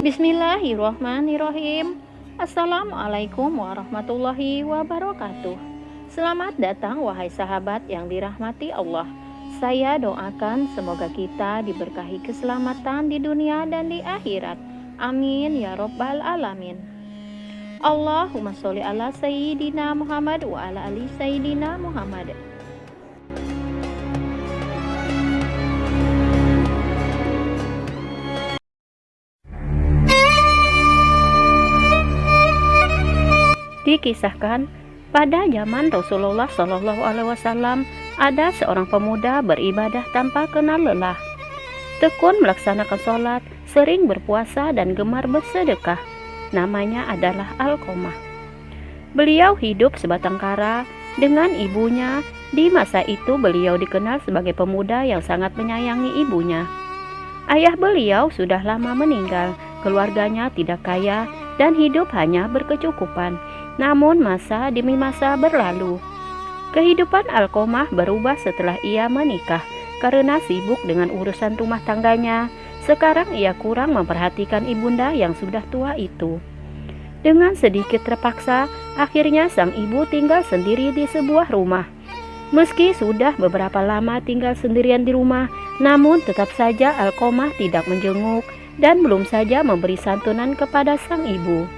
Bismillahirrahmanirrahim. Assalamualaikum warahmatullahi wabarakatuh. Selamat datang wahai sahabat yang dirahmati Allah. Saya doakan semoga kita diberkahi keselamatan di dunia dan di akhirat. Amin ya rabbal alamin. Allahumma sholli ala sayyidina Muhammad wa ala ali sayyidina Muhammad. Dikisahkan pada zaman Rasulullah Shallallahu Alaihi Wasallam ada seorang pemuda beribadah tanpa kenal lelah, tekun melaksanakan sholat, sering berpuasa dan gemar bersedekah. Namanya adalah Alqomah. Beliau hidup sebatang kara dengan ibunya. Di masa itu beliau dikenal sebagai pemuda yang sangat menyayangi ibunya. Ayah beliau sudah lama meninggal, keluarganya tidak kaya dan hidup hanya berkecukupan. Namun masa demi masa berlalu. Kehidupan Alqomah berubah setelah ia menikah karena sibuk dengan urusan rumah tangganya. Sekarang ia kurang memperhatikan ibunda yang sudah tua itu. Dengan sedikit terpaksa, akhirnya sang ibu tinggal sendiri di sebuah rumah. Meski sudah beberapa lama tinggal sendirian di rumah, namun tetap saja Alqomah tidak menjenguk dan belum saja memberi santunan kepada sang ibu.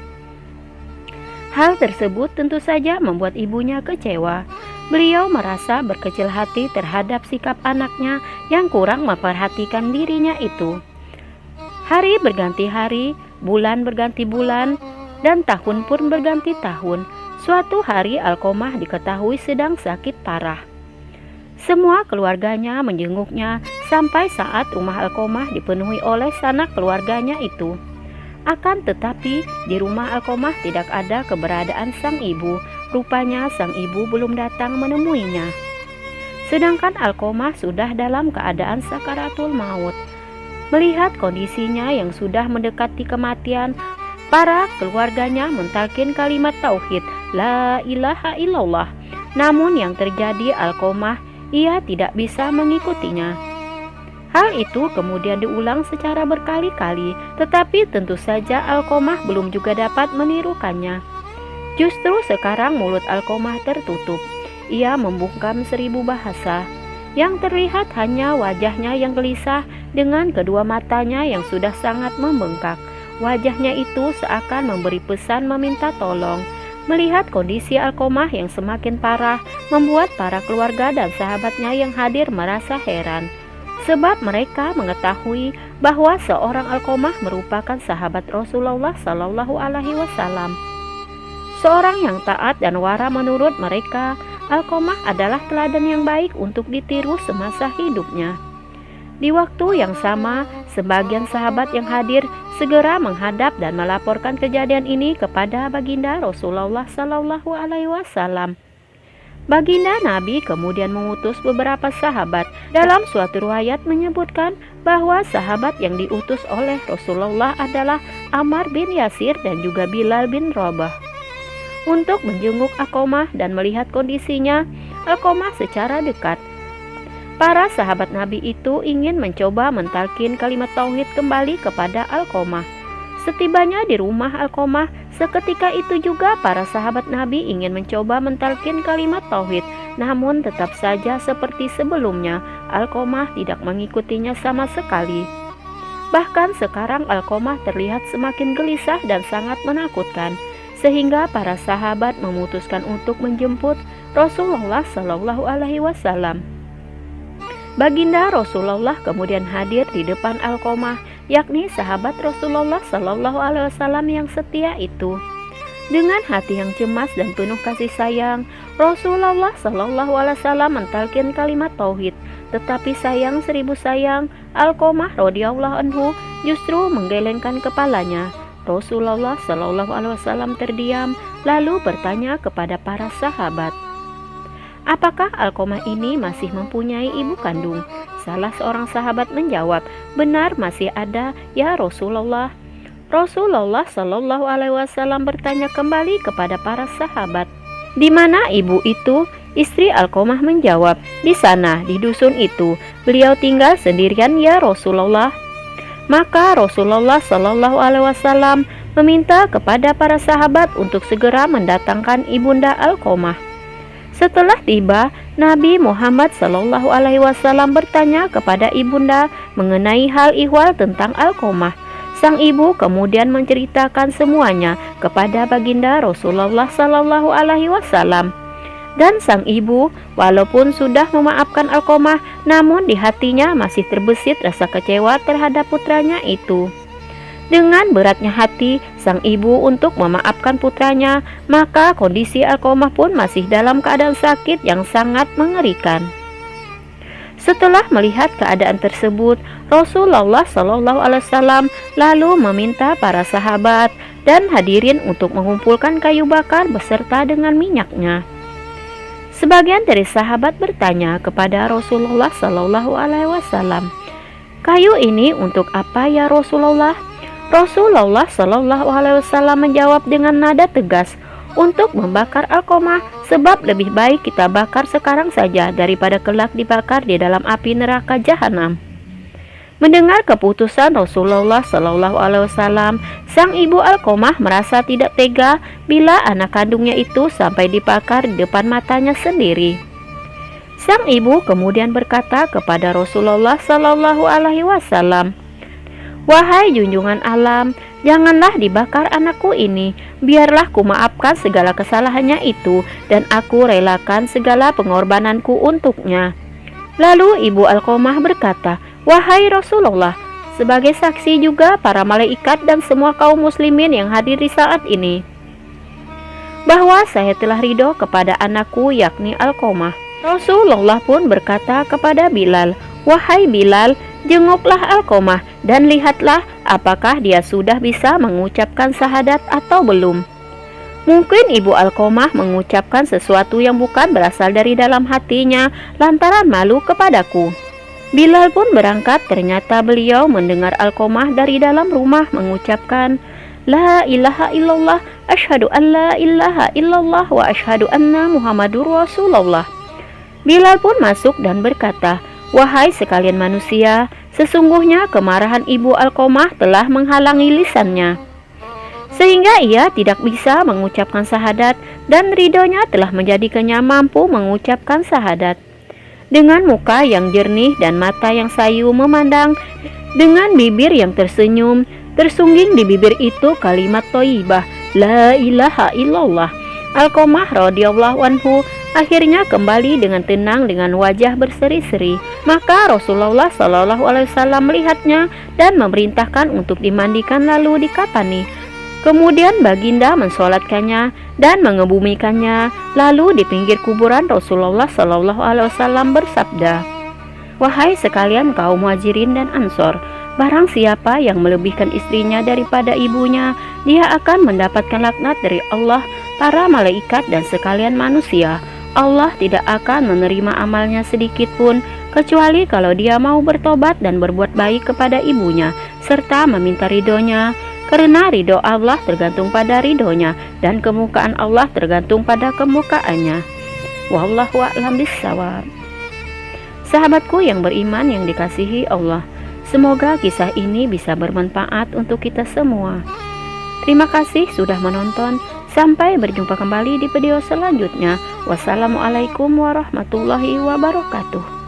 Hal tersebut tentu saja membuat ibunya kecewa. Beliau merasa berkecil hati terhadap sikap anaknya yang kurang memperhatikan dirinya itu. Hari berganti hari, bulan berganti bulan, dan tahun pun berganti tahun. Suatu hari Alqomah diketahui sedang sakit parah. Semua keluarganya menjenguknya sampai saat rumah Alqomah dipenuhi oleh sanak keluarganya itu. Akan tetapi di rumah Alqomah tidak ada keberadaan sang ibu. Rupanya sang ibu belum datang menemuinya. Sedangkan Alqomah sudah dalam keadaan sakaratul maut. Melihat kondisinya yang sudah mendekati kematian, para keluarganya mentalkin kalimat tauhid la ilaha illallah. Namun yang terjadi Alqomah, ia tidak bisa mengikutinya. Hal itu kemudian diulang secara berkali-kali, tetapi tentu saja Alqomah belum juga dapat menirukannya. Justru sekarang mulut Alqomah tertutup. Ia membungkam 1000 bahasa. Yang terlihat hanya wajahnya yang gelisah dengan kedua matanya yang sudah sangat membengkak. Wajahnya itu seakan memberi pesan meminta tolong. Melihat kondisi Alqomah yang semakin parah, membuat para keluarga dan sahabatnya yang hadir merasa heran. Sebab mereka mengetahui bahwa seorang Alqomah merupakan sahabat Rasulullah Shallallahu Alaihi Wasallam. Seorang yang taat dan wara menurut mereka, Alqomah adalah teladan yang baik untuk ditiru semasa hidupnya. Di waktu yang sama, sebagian sahabat yang hadir segera menghadap dan melaporkan kejadian ini kepada baginda Rasulullah Shallallahu Alaihi Wasallam. Baginda Nabi kemudian mengutus beberapa sahabat. Dalam suatu riwayat menyebutkan bahwa sahabat yang diutus oleh Rasulullah adalah Ammar bin Yasir dan juga Bilal bin Rabah untuk menjenguk Alqomah dan melihat kondisinya Alqomah secara dekat. Para sahabat Nabi itu ingin mencoba mentalkin kalimat tauhid kembali kepada Alqomah. Setibanya di rumah Alqomah, seketika itu juga para sahabat Nabi ingin mencoba mentalkin kalimat tauhid. Namun tetap saja seperti sebelumnya, Alqomah tidak mengikutinya sama sekali. Bahkan sekarang Alqomah terlihat semakin gelisah dan sangat menakutkan, sehingga para sahabat memutuskan untuk menjemput Rasulullah Shallallahu Alaihi Wasallam. Baginda Rasulullah kemudian hadir di depan Alqomah, yakni sahabat Rasulullah Shallallahu Alaihi Wasallam yang setia itu. Dengan hati yang cemas dan penuh kasih sayang, Rasulullah Shallallahu Alaihi Wasallam mentalkin kalimat tauhid. Tetapi sayang 1000 sayang, Alqomah radhiyallahu anhu justru menggelengkan kepalanya. Rasulullah Shallallahu Alaihi Wasallam terdiam, lalu bertanya kepada para sahabat, apakah Alqomah ini masih mempunyai ibu kandung? Salah seorang sahabat menjawab, benar masih ada ya Rasulullah. Rasulullah Shallallahu Alaihi Wasallam bertanya kembali kepada para sahabat, di mana ibu itu? Istri Alqomah menjawab, di sana, di dusun itu. Beliau tinggal sendirian ya Rasulullah. Maka Rasulullah Shallallahu Alaihi Wasallam meminta kepada para sahabat untuk segera mendatangkan ibunda Alqamah. Setelah tiba, Nabi Muhammad Shallallahu Alaihi Wasallam bertanya kepada ibunda mengenai hal ihwal tentang Alqamah. Sang ibu kemudian menceritakan semuanya kepada baginda Rasulullah Shallallahu Alaihi Wasallam. Dan sang ibu, walaupun sudah memaafkan Alqamah, namun di hatinya masih terbesit rasa kecewa terhadap putranya itu. Dengan beratnya hati sang ibu untuk memaafkan putranya, maka kondisi Alqamah pun masih dalam keadaan sakit yang sangat mengerikan. Setelah melihat keadaan tersebut, Rasulullah Shallallahu Alaihi Wasallam lalu meminta para sahabat dan hadirin untuk mengumpulkan kayu bakar beserta dengan minyaknya. Sebagian dari sahabat bertanya kepada Rasulullah Shallallahu Alaihi Wasallam, "Kayu ini untuk apa ya Rasulullah?" Rasulullah Shallallahu Alaihi Wasallam menjawab dengan nada tegas, "Untuk membakar Alqamah, sebab lebih baik kita bakar sekarang saja daripada kelak dibakar di dalam api neraka jahanam." Mendengar keputusan Rasulullah Shallallahu Alaihi Wasallam, sang ibu Alqamah merasa tidak tega bila anak kandungnya itu sampai dibakar di depan matanya sendiri. Sang ibu kemudian berkata kepada Rasulullah Shallallahu Alaihi Wasallam, "Wahai junjungan alam, janganlah dibakar anakku ini. Biarlah ku maafkan segala kesalahannya itu dan aku relakan segala pengorbananku untuknya." Lalu ibu Alqamah berkata, "Wahai Rasulullah, sebagai saksi juga para malaikat dan semua kaum muslimin yang hadir di saat ini, bahwa saya telah ridho kepada anakku yakni Alqamah." Rasulullah pun berkata kepada Bilal, "Wahai Bilal, jenguklah Alqamah dan lihatlah apakah dia sudah bisa mengucapkan syahadat atau belum. Mungkin ibu Alqamah mengucapkan sesuatu yang bukan berasal dari dalam hatinya lantaran malu kepadaku." Bilal pun berangkat, ternyata beliau mendengar Alqamah dari dalam rumah mengucapkan, "La ilaha illallah, asyhadu an la ilaha illallah wa asyhadu anna Muhammadur Rasulullah." Bilal pun masuk dan berkata, "Wahai sekalian manusia, sesungguhnya kemarahan ibu Alqamah telah menghalangi lisannya, sehingga ia tidak bisa mengucapkan syahadat dan ridhonya telah menjadikannya mampu mengucapkan syahadat." Dengan muka yang jernih dan mata yang sayu memandang, dengan bibir yang tersenyum, tersungging di bibir itu kalimat thayyibah, "La ilaha illallah." Alqamah radhiyallahu anhu akhirnya kembali dengan tenang dengan wajah berseri-seri. Maka Rasulullah Shallallahu Alaihi Wasallam melihatnya dan memerintahkan untuk dimandikan lalu dikafani. Kemudian baginda mensolatkannya dan mengebumikannya. Lalu di pinggir kuburan Rasulullah Shallallahu Alaihi Wasallam bersabda, "Wahai sekalian kaum Muhajirin dan Ansor, barang siapa yang melebihkan istrinya daripada ibunya, dia akan mendapatkan laknat dari Allah, para malaikat dan sekalian manusia. Allah tidak akan menerima amalnya sedikit pun, kecuali kalau dia mau bertobat dan berbuat baik kepada ibunya, serta meminta ridhonya. Karena ridho Allah tergantung pada ridhonya, dan kemukaan Allah tergantung pada kemukaannya. Wallahu a'lam bishawab." Sahabatku yang beriman yang dikasihi Allah, semoga kisah ini bisa bermanfaat untuk kita semua. Terima kasih sudah menonton. Sampai berjumpa kembali di video selanjutnya. Wassalamualaikum warahmatullahi wabarakatuh.